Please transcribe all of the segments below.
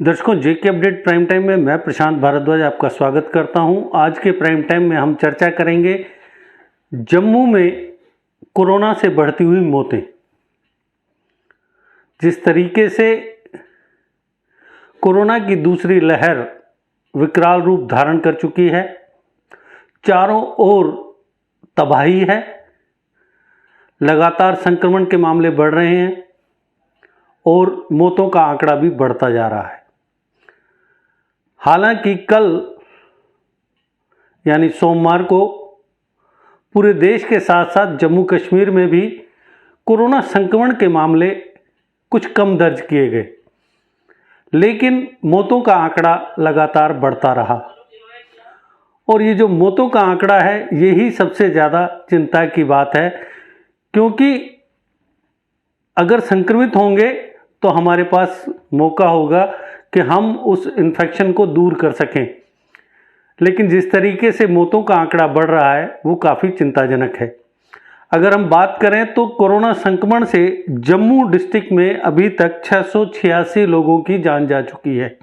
दर्शकों, जेके update prime time में मैं प्रशांत भारद्वाज आपका स्वागत करता हूं। आज के प्राइम टाइम में हम चर्चा करेंगे जम्मू में कोरोना से बढ़ती हुई मौतें। जिस तरीके से कोरोना की दूसरी लहर विकराल रूप धारण कर चुकी है, चारों ओर तबाही है, लगातार संक्रमण के मामले बढ़ रहे हैं और मौतों का आंकड़ा भी बढ़ता जा रहा है। हालांकि कल यानी सोमवार को पूरे देश के साथ साथ जम्मू कश्मीर में भी कोरोना संक्रमण के मामले कुछ कम दर्ज किए गए, लेकिन मौतों का आंकड़ा लगातार बढ़ता रहा। और ये जो मौतों का आंकड़ा है, यही सबसे ज़्यादा चिंता की बात है, क्योंकि अगर संक्रमित होंगे तो हमारे पास मौका होगा कि हम उस इन्फेक्शन को दूर कर सकें। लेकिन जिस तरीके से मौतों का आंकड़ा बढ़ रहा है वो काफ़ी चिंताजनक है। अगर हम बात करें तो कोरोना संक्रमण से जम्मू डिस्ट्रिक्ट में अभी तक 686 लोगों की जान जा चुकी है।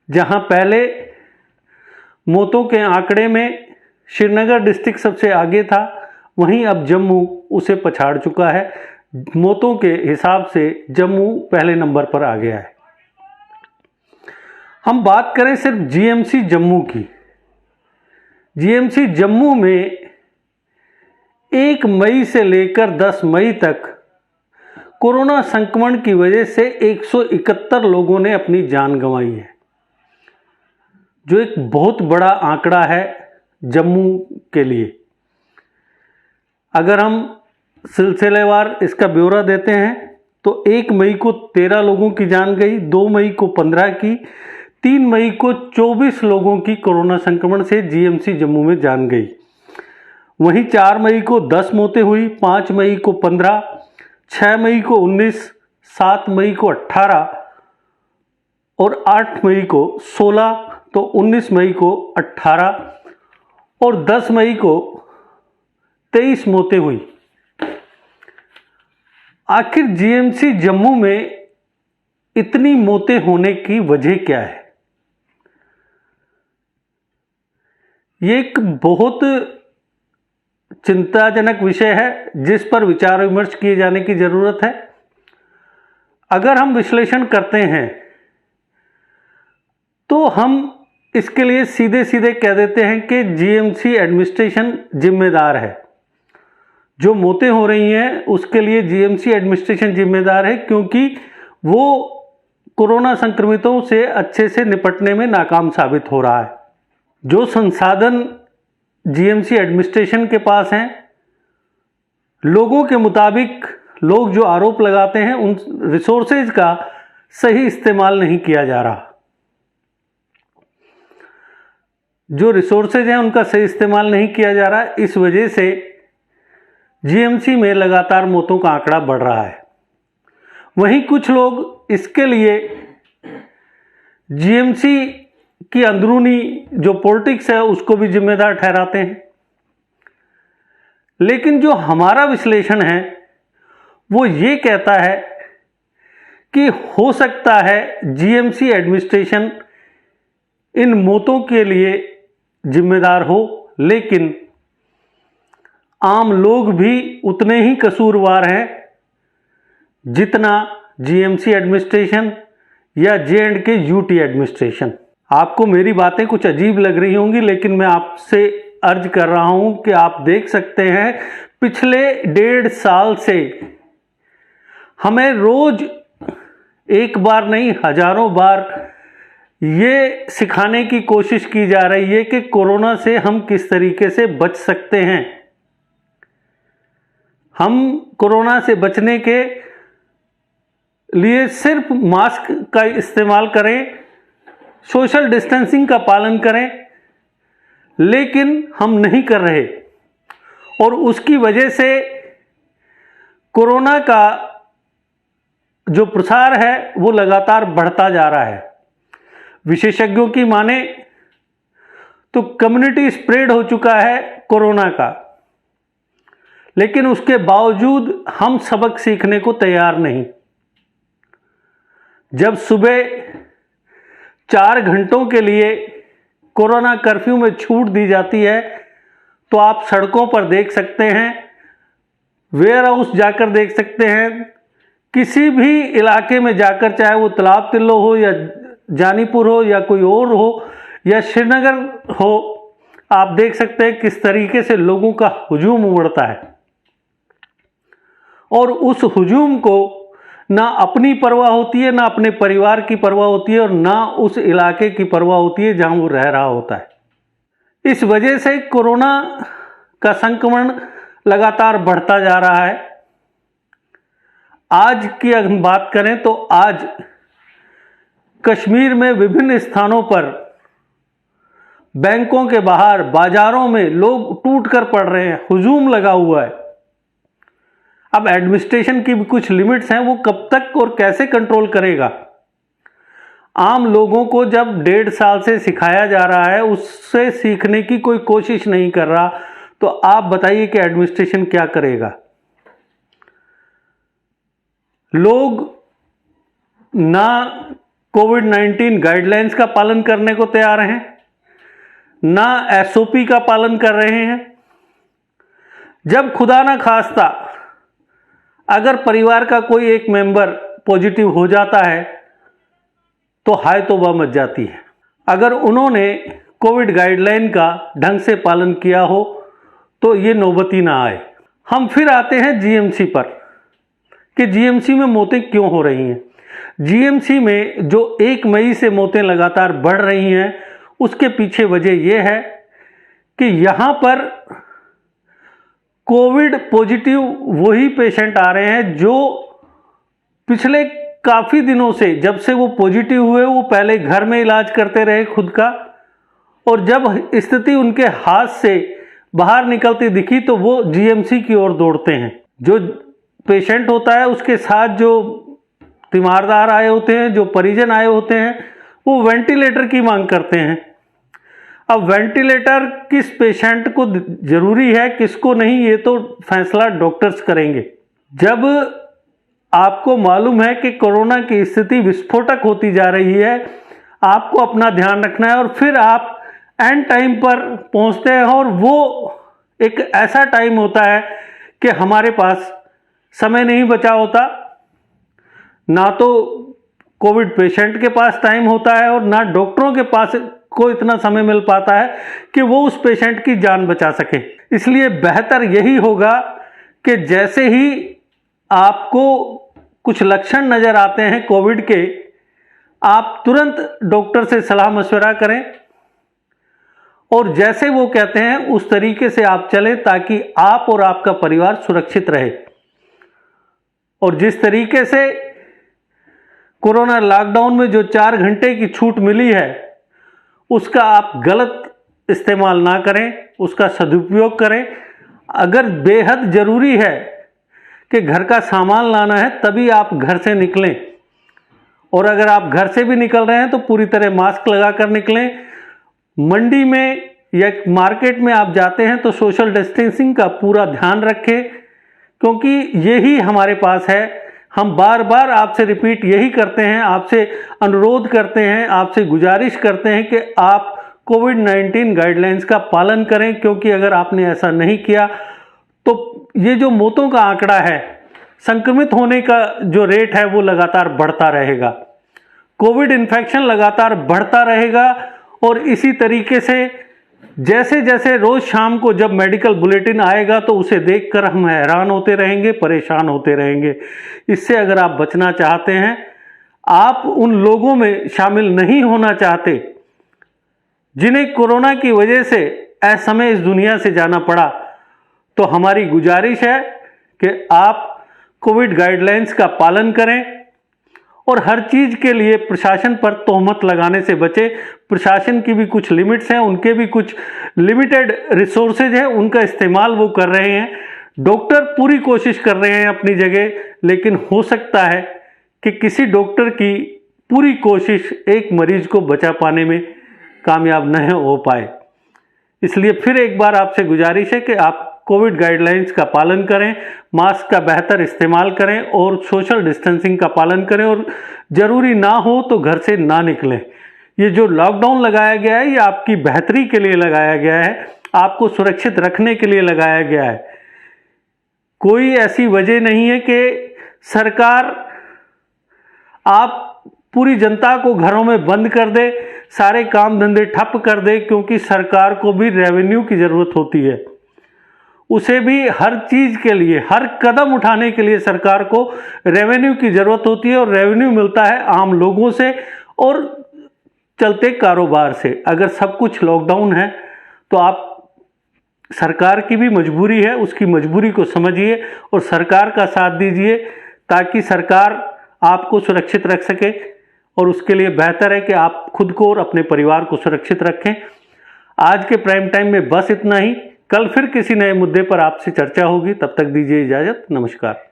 जहां पहले मौतों के आंकड़े में श्रीनगर डिस्ट्रिक्ट सबसे आगे था, वहीं अब जम्मू उसे पछाड़ चुका है। मौतों के हिसाब से जम्मू पहले नंबर पर आ गया है। हम बात करें सिर्फ जीएमसी जम्मू की। जीएमसी जम्मू में 1 मई से लेकर 10 मई तक कोरोना संक्रमण की वजह से 171 लोगों ने अपनी जान गंवाई है, जो एक बहुत बड़ा आंकड़ा है जम्मू के लिए। अगर हम सिलसिलेवार इसका ब्यौरा देते हैं तो 1 मई को 13 लोगों की जान गई, 2 मई को 15 की, 3 मई को 24 लोगों की कोरोना संक्रमण से जीएमसी जम्मू में जान गई। वहीं 4 मई को 10 मौतें हुई, 5 मई को 15, 6 मई को 19, 7 मई को 18 और 8 मई को 16, तो 19 मई को 18 और 10 मई को 23 मौतें हुई। आखिर जीएमसी जम्मू में इतनी मौतें होने की वजह क्या है? ये एक बहुत चिंताजनक विषय है जिस पर विचार विमर्श किए जाने की जरूरत है। अगर हम विश्लेषण करते हैं तो हम इसके लिए सीधे सीधे कह देते हैं कि जीएमसी एडमिनिस्ट्रेशन जिम्मेदार है। जो मौतें हो रही हैं उसके लिए जीएमसी एडमिनिस्ट्रेशन जिम्मेदार है, क्योंकि वो कोरोना संक्रमितों से अच्छे से निपटने में नाकाम साबित हो रहा है। जो संसाधन जीएमसी एडमिनिस्ट्रेशन के पास हैं, लोगों के मुताबिक लोग जो आरोप लगाते हैं उन रिसोर्सेज का सही इस्तेमाल नहीं किया जा रहा। जो रिसोर्सेज हैं उनका सही इस्तेमाल नहीं किया जा रहा, इस वजह से जीएमसी में लगातार मौतों का आंकड़ा बढ़ रहा है। वहीं कुछ लोग इसके लिए जीएमसी की अंदरूनी जो पॉलिटिक्स है उसको भी जिम्मेदार ठहराते हैं। लेकिन जो हमारा विश्लेषण है वो ये कहता है कि हो सकता है जीएमसी एडमिनिस्ट्रेशन इन मौतों के लिए जिम्मेदार हो, लेकिन आम लोग भी उतने ही कसूरवार हैं जितना जीएमसी एडमिनिस्ट्रेशन या J&K यूटी एडमिनिस्ट्रेशन। आपको मेरी बातें कुछ अजीब लग रही होंगी, लेकिन मैं आपसे अर्ज कर रहा हूं कि आप देख सकते हैं पिछले 1.5 साल से हमें रोज एक बार नहीं हजारों बार ये सिखाने की कोशिश की जा रही है कि कोरोना से हम किस तरीके से बच सकते हैं। हम कोरोना से बचने के लिए सिर्फ मास्क का इस्तेमाल करें, सोशल डिस्टेंसिंग का पालन करें, लेकिन हम नहीं कर रहे और उसकी वजह से कोरोना का जो प्रसार है वो लगातार बढ़ता जा रहा है। विशेषज्ञों की माने तो कम्युनिटी स्प्रेड हो चुका है कोरोना का, लेकिन उसके बावजूद हम सबक सीखने को तैयार नहीं। जब सुबह 4 घंटों के लिए कोरोना कर्फ्यू में छूट दी जाती है तो आप सड़कों पर देख सकते हैं, वेयर हाउस जाकर देख सकते हैं, किसी भी इलाके में जाकर, चाहे वो तालाब तिल्लो हो या जानीपुर हो या कोई और हो या श्रीनगर हो, आप देख सकते हैं किस तरीके से लोगों का हुजूम उमड़ता है। और उस हुजूम को ना अपनी परवाह होती है, ना अपने परिवार की परवाह होती है और ना उस इलाके की परवाह होती है जहां वो रह रहा होता है। इस वजह से कोरोना का संक्रमण लगातार बढ़ता जा रहा है। आज की अगर हम बात करें तो आज कश्मीर में विभिन्न स्थानों पर, बैंकों के बाहर, बाजारों में लोग टूट कर पड़ रहे हैं, हुजूम लगा हुआ है। अब एडमिनिस्ट्रेशन की भी कुछ लिमिट्स हैं, वो कब तक और कैसे कंट्रोल करेगा। आम लोगों को जब 1.5 साल से सिखाया जा रहा है, उससे सीखने की कोई कोशिश नहीं कर रहा, तो आप बताइए कि एडमिनिस्ट्रेशन क्या करेगा। लोग ना कोविड-19 गाइडलाइंस का पालन करने को तैयार हैं, ना एसओपी का पालन कर रहे हैं। जब खुदा ना खास्ता अगर परिवार का कोई एक मेंबर पॉजिटिव हो जाता है तो हाय तौबा मच जाती है। अगर उन्होंने कोविड गाइडलाइन का ढंग से पालन किया हो तो ये नौबत ही ना आए। हम फिर आते हैं जीएमसी पर कि जीएमसी में मौतें क्यों हो रही हैं। जीएमसी में जो 1 मई से मौतें लगातार बढ़ रही हैं, उसके पीछे वजह यह है कि यहाँ पर कोविड पॉजिटिव वही पेशेंट आ रहे हैं जो पिछले काफ़ी दिनों से, जब से वो पॉजिटिव हुए, वो पहले घर में इलाज करते रहे खुद का, और जब स्थिति उनके हाथ से बाहर निकलती दिखी तो वो जीएमसी की ओर दौड़ते हैं। जो पेशेंट होता है उसके साथ जो तीमारदार आए होते हैं, जो परिजन आए होते हैं, वो वेंटिलेटर की मांग करते हैं। अब वेंटिलेटर किस पेशेंट को जरूरी है, किसको नहीं, ये तो फैसला डॉक्टर्स करेंगे। जब आपको मालूम है कि कोरोना की स्थिति विस्फोटक होती जा रही है, आपको अपना ध्यान रखना है और फिर आप एंड टाइम पर पहुंचते हैं, और वो एक ऐसा टाइम होता है कि हमारे पास समय नहीं बचा होता। ना तो कोविड पेशेंट के पास टाइम होता है और ना डॉक्टरों के पास को इतना समय मिल पाता है कि वो उस पेशेंट की जान बचा सके। इसलिए बेहतर यही होगा कि जैसे ही आपको कुछ लक्षण नज़र आते हैं कोविड के, आप तुरंत डॉक्टर से सलाह मशवरा करें और जैसे वो कहते हैं उस तरीके से आप चलें ताकि आप और आपका परिवार सुरक्षित रहे। और जिस तरीके से कोरोना लॉकडाउन में जो 4 घंटे की छूट मिली है, उसका आप गलत इस्तेमाल ना करें, उसका सदुपयोग करें। अगर बेहद ज़रूरी है कि घर का सामान लाना है तभी आप घर से निकलें, और अगर आप घर से भी निकल रहे हैं तो पूरी तरह मास्क लगाकर निकलें। मंडी में या मार्केट में आप जाते हैं तो सोशल डिस्टेंसिंग का पूरा ध्यान रखें, क्योंकि यही हमारे पास है। हम बार बार आपसे रिपीट यही करते हैं, आपसे अनुरोध करते हैं, आपसे गुजारिश करते हैं कि आप कोविड-19 गाइडलाइंस का पालन करें, क्योंकि अगर आपने ऐसा नहीं किया तो ये जो मौतों का आंकड़ा है, संक्रमित होने का जो रेट है वो लगातार बढ़ता रहेगा, कोविड इन्फेक्शन लगातार बढ़ता रहेगा। और इसी तरीके से जैसे जैसे रोज शाम को जब मेडिकल बुलेटिन आएगा तो उसे देखकर हम हैरान होते रहेंगे, परेशान होते रहेंगे। इससे अगर आप बचना चाहते हैं, आप उन लोगों में शामिल नहीं होना चाहते जिन्हें कोरोना की वजह से असमय इस दुनिया से जाना पड़ा, तो हमारी गुजारिश है कि आप कोविड गाइडलाइंस का पालन करें और हर चीज़ के लिए प्रशासन पर तोहमत लगाने से बचें। प्रशासन की भी कुछ लिमिट्स हैं, उनके भी कुछ लिमिटेड रिसोर्सेज हैं, उनका इस्तेमाल वो कर रहे हैं। डॉक्टर पूरी कोशिश कर रहे हैं अपनी जगह, लेकिन हो सकता है कि किसी डॉक्टर की पूरी कोशिश एक मरीज को बचा पाने में कामयाब न हो पाए। इसलिए फिर एक बार आपसे गुजारिश है कि आप कोविड गाइडलाइंस का पालन करें, मास्क का बेहतर इस्तेमाल करें और सोशल डिस्टेंसिंग का पालन करें और ज़रूरी ना हो तो घर से ना निकलें। ये जो लॉकडाउन लगाया गया है ये आपकी बेहतरी के लिए लगाया गया है, आपको सुरक्षित रखने के लिए लगाया गया है। कोई ऐसी वजह नहीं है कि सरकार आप पूरी जनता को घरों में बंद कर दे, सारे काम धंधे ठप कर दे, क्योंकि सरकार को भी रेवेन्यू की ज़रूरत होती है। उसे भी हर चीज़ के लिए, हर कदम उठाने के लिए सरकार को रेवेन्यू की ज़रूरत होती है और रेवेन्यू मिलता है आम लोगों से और चलते कारोबार से। अगर सब कुछ लॉकडाउन है तो आप सरकार की भी मजबूरी है, उसकी मजबूरी को समझिए और सरकार का साथ दीजिए ताकि सरकार आपको सुरक्षित रख सके। और उसके लिए बेहतर है कि आप खुद को और अपने परिवार को सुरक्षित रखें। आज के प्राइम टाइम में बस इतना ही। कल फिर किसी नए मुद्दे पर आपसे चर्चा होगी। तब तक दीजिए इजाजत। नमस्कार।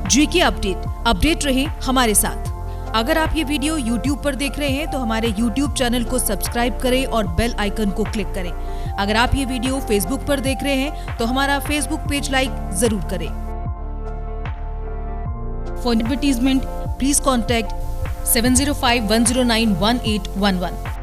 जीके अपडेट रहे हमारे साथ। अगर आप ये वीडियो YouTube पर देख रहे हैं तो हमारे YouTube चैनल को सब्सक्राइब करें और बेल आइकन को क्लिक करें। अगर आप ये वीडियो Facebook पर देख रहे हैं तो हमारा Facebook पेज लाइक जरूर करें। For advertisement please contact 7051091811।